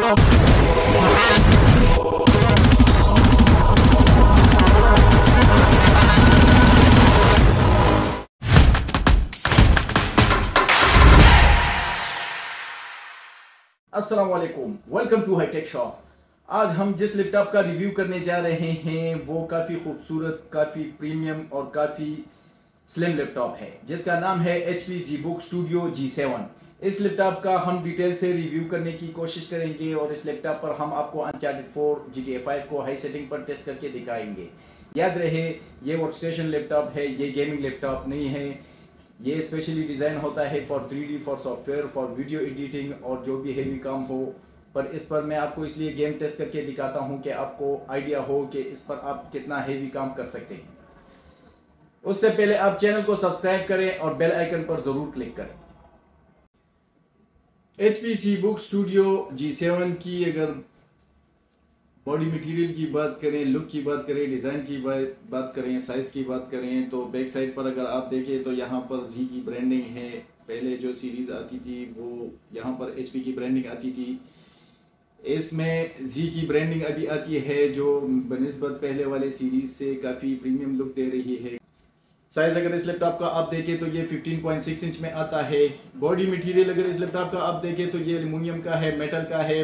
अस्सलाम वालेकुम, welcome to hi tech shop. आज हम जिस लैपटॉप का रिव्यू करने जा रहे हैं वो काफ़ी खूबसूरत, काफ़ी प्रीमियम और काफ़ी स्लिम लैपटॉप है, जिसका नाम है HP ZBook Studio G7। इस लैपटॉप का हम डिटेल से रिव्यू करने की कोशिश करेंगे और इस लैपटॉप पर हम आपको Uncharted 4, GTA 5 को हाई सेटिंग पर टेस्ट करके दिखाएंगे। याद रहे, ये वर्कस्टेशन लैपटॉप है, ये गेमिंग लैपटॉप नहीं है। ये स्पेशली डिज़ाइन होता है for 3D, for software, for video editing और जो भी हेवी काम हो। पर इस पर मैं आपको इसलिए गेम टेस्ट करके दिखाता हूँ कि आपको आइडिया हो कि इस पर आप कितना हेवी काम कर सकते हैं। उससे पहले आप चैनल को सब्सक्राइब करें और बेल आइकन पर ज़रूर क्लिक करें। HP ZBook Studio G7 की अगर बॉडी मटेरियल की बात करें, लुक की बात करें, डिज़ाइन की बात करें, साइज़ की बात करें, तो बैक साइड पर अगर आप देखें तो यहाँ पर Z की ब्रांडिंग है। पहले जो सीरीज़ आती थी वो यहाँ पर HP की ब्रांडिंग आती थी। इसमें Z की ब्रांडिंग अभी आती है जो बनिस्बत पहले वाले सीरीज़ से काफ़ी प्रीमियम लुक दे रही है। साइज़ अगर इस लैपटॉप का आप देखें तो ये 15.6 इंच में आता है। बॉडी मटेरियल अगर इस लैपटॉप का आप देखें तो ये एल्युमिनियम का है, मेटल का है।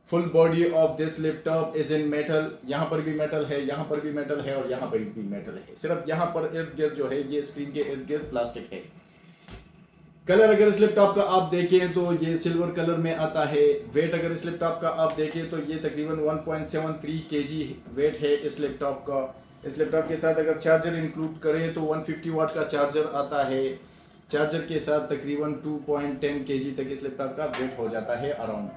Full body of this laptop is in metal. यहाँ पर भी मेटल है, यहाँ पर भी मेटल है और यहाँ पर भी मेटल है। सिर्फ यहाँ पर इर्द गिर्द जो है ये स्क्रीन के इर्द गिर्द प्लास्टिक है। कलर अगर इस लैपटॉप का आप देखें तो ये सिल्वर कलर में आता है। वेट अगर इस लैपटॉप का आप देखें तो ये तकरीबन 1.73 kg वेट है इस लैपटॉप का। इस लैपटॉप के साथ अगर चार्जर इंक्लूड करें तो 150 वाट का चार्जर आता है। चार्जर के साथ तकरीबन 2.10 kg तक इस लैपटॉप का वेट हो जाता है around.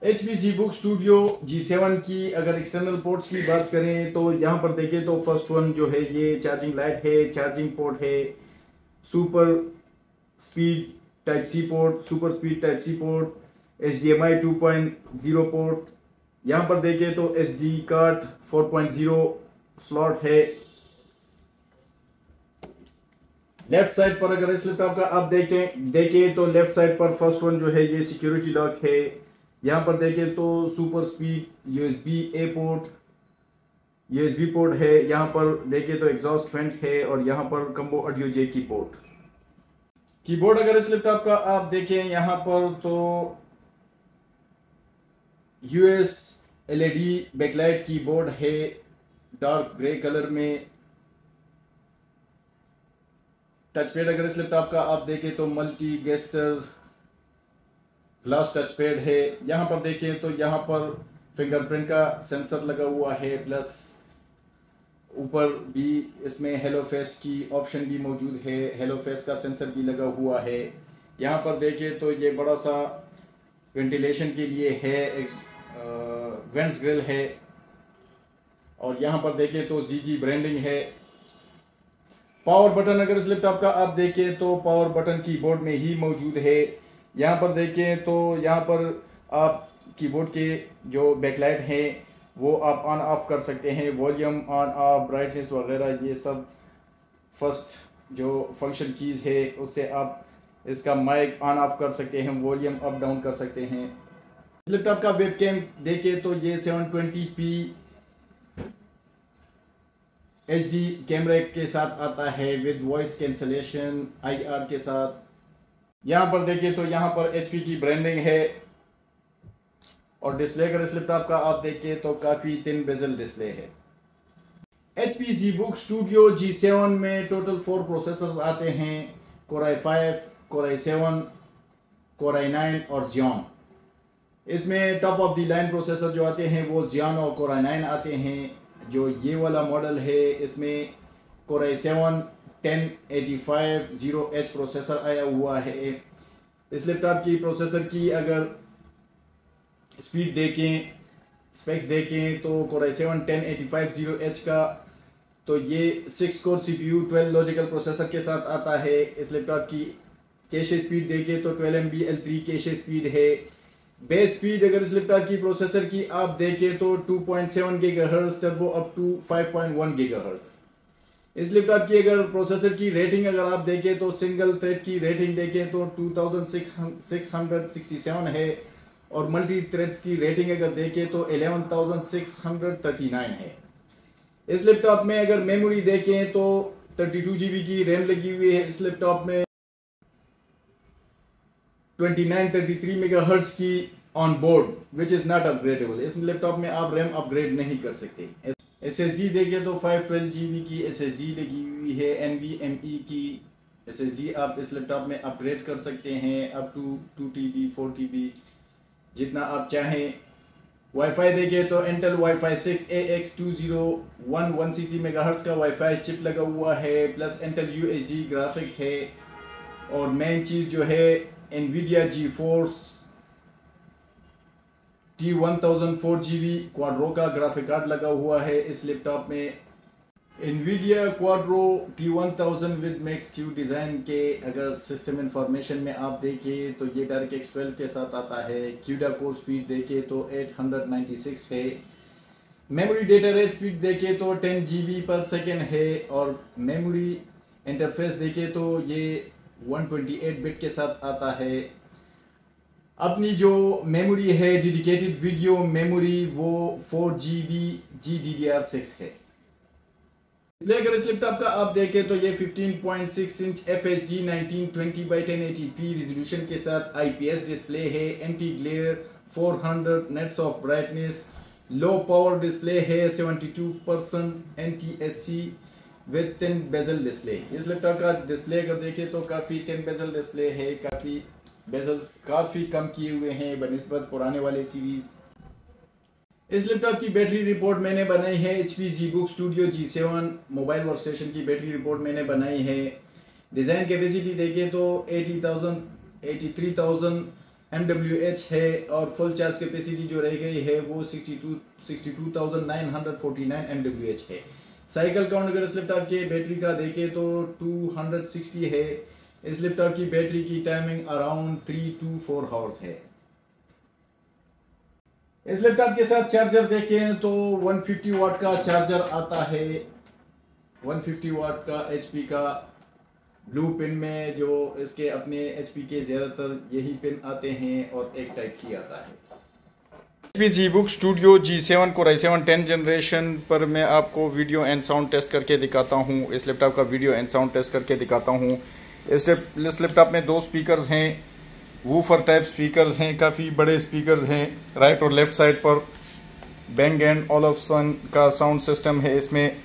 HP ZBook Studio G7 की अगर एक्सटर्नल पोर्ट्स की बात करें तो यहाँ पर देखें तो फर्स्ट वन जो है ये चार्जिंग लाइट है, चार्जिंग पोर्ट है, super speed type C port, super speed type C port, HDMI 2.0 port. यहाँ पर देखें तो SD कार्ड 4.0 स्लॉट है। लेफ्ट साइड पर अगर इस लैपटॉप का आप देखें तो लेफ्ट साइड पर फर्स्ट वन जो है ये सिक्योरिटी लॉक है। यहाँ पर देखें तो super speed USB-A port, USB port है। यहाँ पर देखें तो एग्जॉस्ट वेंट है और यहाँ पर कम्बो ऑडियो जैक की पोर्ट। कीबोर्ड अगर इस लैपटॉप का आप देखें यहाँ पर तो US LED बैकलाइट कीबोर्ड है डार्क ग्रे कलर में। टचपैड अगर इस लैपटॉप का आप देखें तो मल्टी गेस्टर ग्लास टचपैड है। यहाँ पर देखें तो यहाँ पर फिंगरप्रिंट का सेंसर लगा हुआ है, प्लस ऊपर भी इसमें हेलो फेस की ऑप्शन भी मौजूद है। हेलो फेस का सेंसर भी लगा हुआ है। यहाँ पर देखें तो ये बड़ा सा वेंटिलेशन के लिए है, एक वेंट्स ग्रिल है। और यहाँ पर देखें तो Z की ब्रांडिंग है। पावर बटन अगर इस लैपटॉप का आप देखें तो पावर बटन कीबोर्ड में ही मौजूद है। यहाँ पर देखें तो यहाँ पर आप कीबोर्ड के जो बैकलाइट हैं वो आप ऑन ऑफ कर सकते हैं। वॉल्यूम ऑन ऑफ, ब्राइटनेस वगैरह ये सब फर्स्ट जो फंक्शन कीज़ है उससे आप इसका माइक ऑन ऑफ कर सकते हैं, वॉल्यूम अप डाउन कर सकते हैं। लैपटॉप का वेबकैम देखें तो ये 720p HD कैमरे के साथ आता है विद वॉइस कैंसलेशन IR के साथ। यहाँ पर देखें तो यहाँ पर HP की ब्रांडिंग है। और डिस्प्ले अगर इस लैपटॉप का आप देखें तो काफ़ी थिन बेजल डिस्प्ले है। HP ZBook Studio G7 में टोटल 4 प्रोसेसर्स आते हैं, Core i5, Core i7, Core i9 और Xeon। इसमें top of the line processor जो आते हैं वो Xeon और Core i9 आते हैं। जो ये वाला मॉडल है इसमें Core i7 10850H प्रोसेसर आया हुआ है। इस लैपटॉप की प्रोसेसर की अगर स्पीड देखें, स्पेक्स देखें तो Core i7 10850H का तो ये 6 कोर CPU 12 लॉजिकल प्रोसेसर के साथ आता है। इस लैपटॉप की कैशे स्पीड देखें तो 12 MB L3 कैशे स्पीड है। बेस स्पीड अगर इस लैपटॉप की प्रोसेसर की आप देखें तो 2.7 GHz turbo up to 5.1 GHz। इस लैपटॉप की अगर प्रोसेसर की रेटिंग अगर आप देखें तो सिंगल थ्रेड की रेटिंग देखें तो 2667 है और मल्टी थ्रेड्स की रेटिंग अगर देखें तो 11,639 है। इस लैपटॉप में अगर मेमोरी देखें तो 32 GB की रैम लगी हुई है। इस लैपटॉप में 2933 मेगाहर्ट्ज की on board which is not upgradable. इस लैपटॉप में आप रैम अपग्रेड नहीं कर सकते। SSD देखें तो 512 GB की SSD लगी हुई है। NVMe की SSD आप इस लैपटॉप में अपग्रेड कर सकते हैं अप टू 2 TB 4 TB जितना आप चाहें। वाईफाई देखें तो Intel wifi 6AX2011 1cc megahertz का वाईफाई चिप लगा हुआ है, प्लस इंटेल UHD ग्राफिक है। और मेन चीज़ जो है NVIDIA GeForce T1000 4GB Quadro का ग्राफिक कार्ड लगा हुआ है इस लैपटॉप में। NVIDIA Quadro T1000 with Max-Q design के अगर सिस्टम इंफॉर्मेशन में आप देखें तो ये DirectX 12 के साथ आता है। CUDA कोर स्पीड देखें तो 896 है। मेमोरी डेटा रेट स्पीड देखें तो 10 GB पर सेकेंड है। और मेमोरी इंटरफेस देखें तो ये 128 बिट के साथ आता है। अपनी जो मेमोरी है डेडिकेटेड वीडियो मेमोरी वो 4 GB GDDR6 है। अगर इस लैपटॉप का आप देखें तो ये 15.6 इंच FHD 1920x1080p रेजोल्यूशन के साथ IPS डिस्प्ले है। Anti glare 400 nits of brightness, low power display है, 72% NTSC with thin bezel display. इस लैपटॉप का डिस्प्ले अगर देखें तो काफ़ी थिन बेजल डिस्प्ले है, काफ़ी बेजल्स काफ़ी कम किए हुए हैं बनिस्बत पुराने वाले सीरीज़। इस लैपटॉप की बैटरी रिपोर्ट मैंने बनाई है HP ZBook Studio G7 mobile workstation की बैटरी रिपोर्ट मैंने बनाई है। डिज़ाइन कैपेसिटी देखें तो 83,000 mWh है और फुल चार्ज कैपेसिटी जो रह गई है वो 62,949 mWh है। साइकिल काउंट अगर इस लैपटॉप के बैटरी का देखें तो 260 है। इस लैपटॉप की बैटरी की टाइमिंग अराउंड 3 to 4 आवर्स है। इस लैपटॉप के साथ चार्जर देखें तो 150 वाट का चार्जर आता है। 150 वाट का HP का ब्लू पिन में, जो इसके अपने HP के ज़्यादातर यही पिन आते हैं, और एक टाइप सी आता है। HP ZBook Studio G7 Core i7 10th generation पर मैं आपको वीडियो एंड साउंड टेस्ट करके दिखाता हूँ। इस लैपटॉप का वीडियो एंड साउंड टेस्ट करके दिखाता हूँ। इस लैपटॉप में 2 स्पीकर्स हैं, वूफर टाइप स्पीकर्स हैं, काफ़ी बड़े स्पीकर्स हैं। राइट और लेफ़्ट साइड पर Bang & Olufsen का साउंड सिस्टम है इसमें।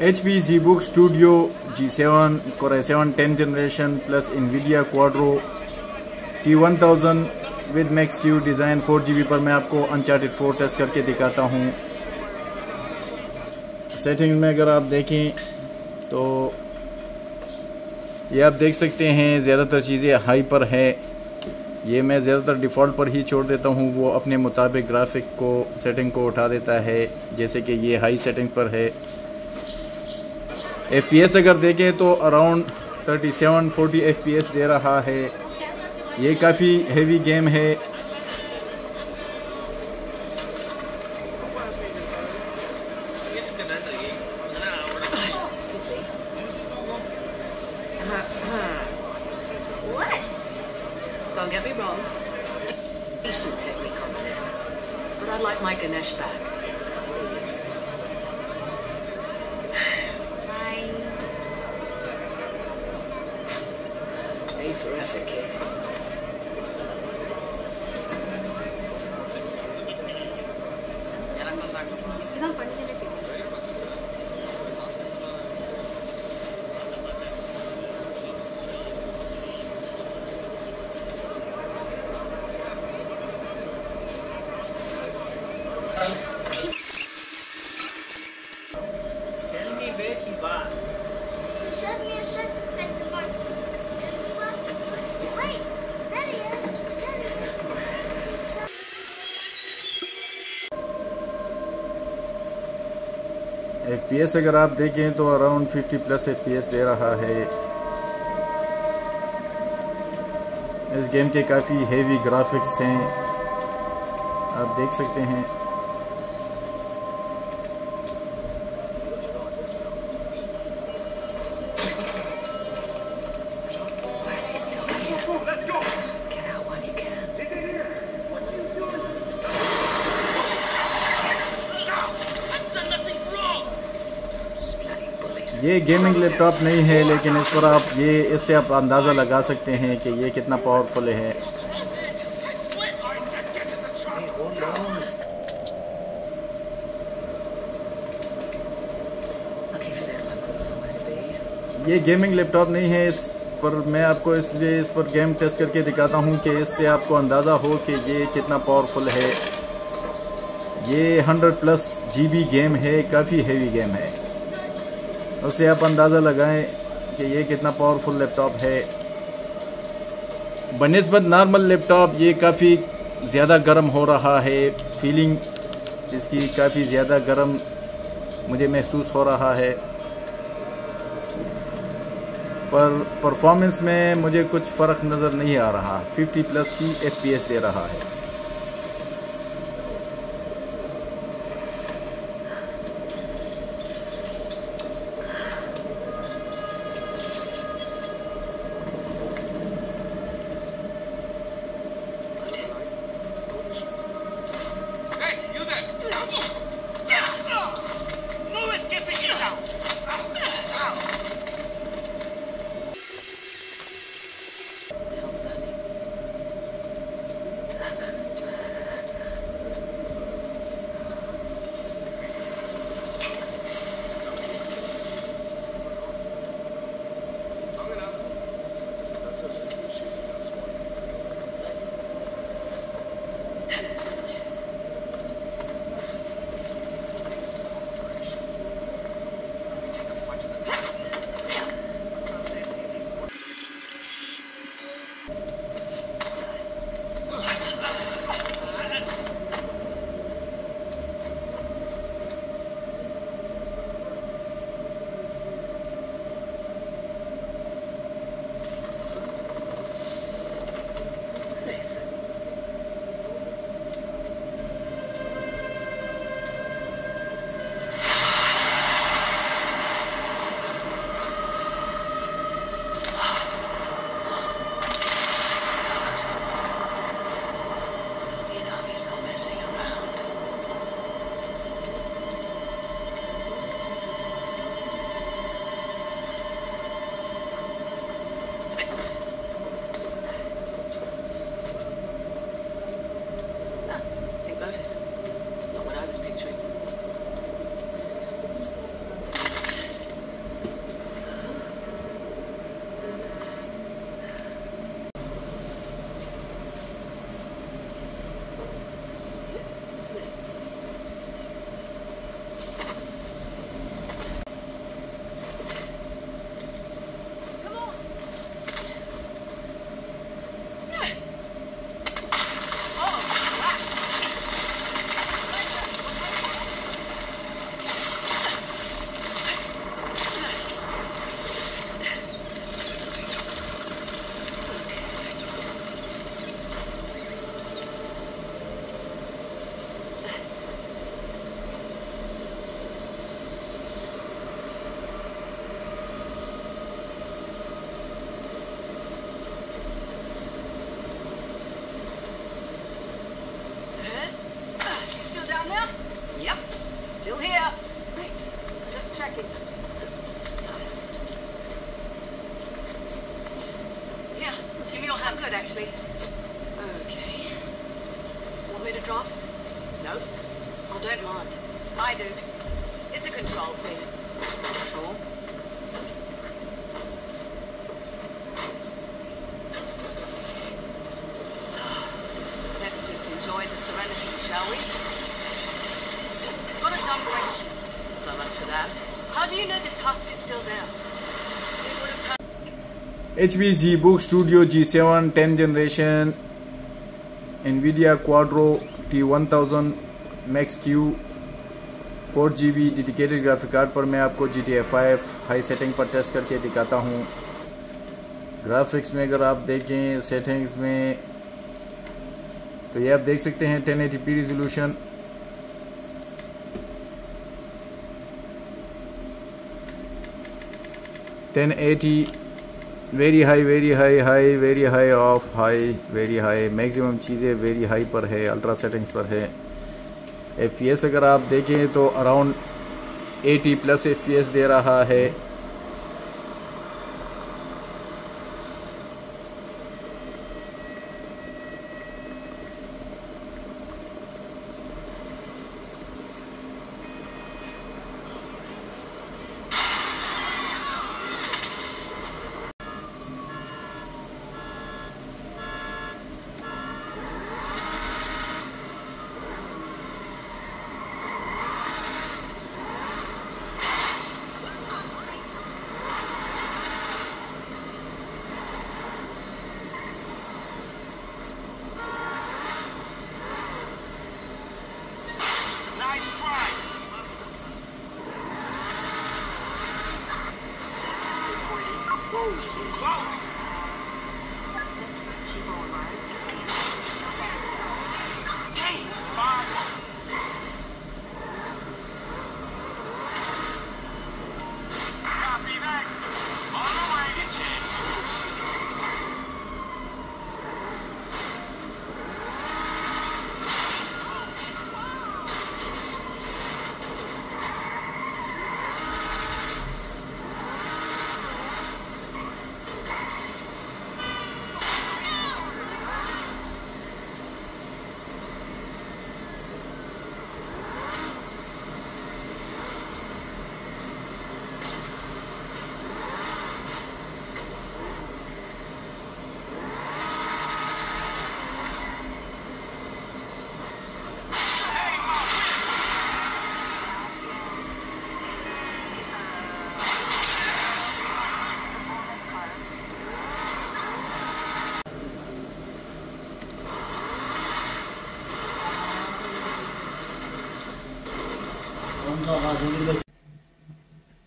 HP ZBook Studio G7 Core i7 10th generation plus NVIDIA Quadro T1000 with Max-Q design 4 GB पर मैं आपको Uncharted 4 टेस्ट करके दिखाता हूँ। सेटिंग में अगर आप देखें तो ये आप देख सकते हैं ज़्यादातर चीज़ें हाई पर है। ये मैं ज़्यादातर डिफ़ॉल्ट पर ही छोड़ देता हूँ, वो अपने मुताबिक ग्राफिक को सेटिंग को उठा देता है। जैसे कि ये हाई सेटिंग पर है। FPS अगर देखें तो अराउंड 37-40 FPS दे रहा है। ये काफ़ी हेवी गेम है। What? Don't get me wrong. Decent technique on it. But I'd like my Ganesh back. Please. A for effort, kid. FPS अगर आप देखें तो अराउंड 50+ FPS दे रहा है। इस गेम के काफ़ी हेवी ग्राफिक्स हैं, आप देख सकते हैं। ये गेमिंग लैपटॉप नहीं है, लेकिन इस पर आप इससे आप अंदाज़ा लगा सकते हैं कि ये कितना पावरफुल है। ये गेमिंग लैपटॉप नहीं है, इस पर मैं आपको इसलिए इस पर गेम टेस्ट करके दिखाता हूँ कि इससे आपको अंदाज़ा हो कि ये कितना पावरफुल है। ये 100+ GB गेम है, काफ़ी हेवी गेम है। उससे आप अंदाज़ा लगाएं कि ये कितना पावरफुल लैपटॉप है। बनिस्बत नॉर्मल लैपटॉप ये काफ़ी ज़्यादा गर्म हो रहा है, फीलिंग इसकी काफ़ी ज़्यादा गर्म मुझे महसूस हो रहा है, पर परफॉर्मेंस में मुझे कुछ फ़र्क नज़र नहीं आ रहा। 50+ ही FPS दे रहा है। Good, actually. Okay. Want me to drop? No. I don't mind. I do. It's a control thing. Sure. Let's just enjoy the serenity, shall we? Got a dumb question. So much for that. How do you know the tusk is still there? It would have HP ZBook Studio G7 10th generation NVIDIA Quadro T1000 Max-Q 4GB dedicated graphic card पर मैं आपको GTA 5 high setting पर test करके दिखाता हूँ। Graphics में अगर आप देखें सेटिंग्स में तो ये आप देख सकते हैं 1080p resolution, 1080 very high very high high very high of high very high, maximum चीज़ें वेरी हाई पर है, अल्ट्रा सेटिंग्स पर है। FPS अगर आप देखें तो अराउंड 80+ FPS दे रहा है। Too close. Damn, Father. Copy that. On the way. Get your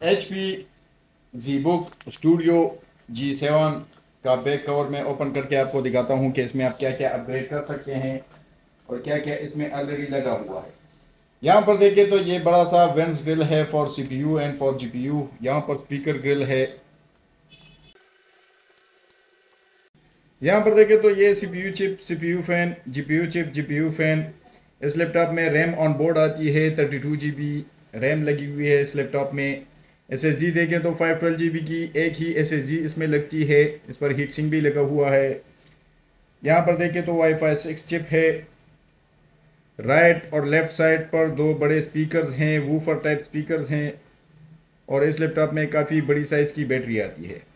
HP ZBook Studio G7 का बैक कवर में ओपन करके आपको दिखाता हूँ कि इसमें आप क्या क्या अपग्रेड कर सकते हैं और क्या क्या इसमें ऑलरेडी लगा हुआ है। यहाँ पर देखें तो ये बड़ा सा वेंट्स ग्रिल है for CPU and for GPU। यहाँ पर स्पीकर ग्रिल है। यहाँ पर देखें तो ये CPU chip, CPU fan, GPU chip, GPU fan. इस लैपटॉप में रैम ऑन बोर्ड आती है, 32GB रैम लगी हुई है इस लैपटॉप में। SSD देखें तो 512GB की एक ही SSD इसमें लगती है। इस पर हीट सिंक भी लगा हुआ है। यहाँ पर देखें तो Wi-Fi 6 चिप है। राइट और लेफ़्ट साइड पर दो बड़े स्पीकर्स हैं, वूफर टाइप स्पीकर्स हैं और इस लैपटॉप में काफ़ी बड़ी साइज़ की बैटरी आती है।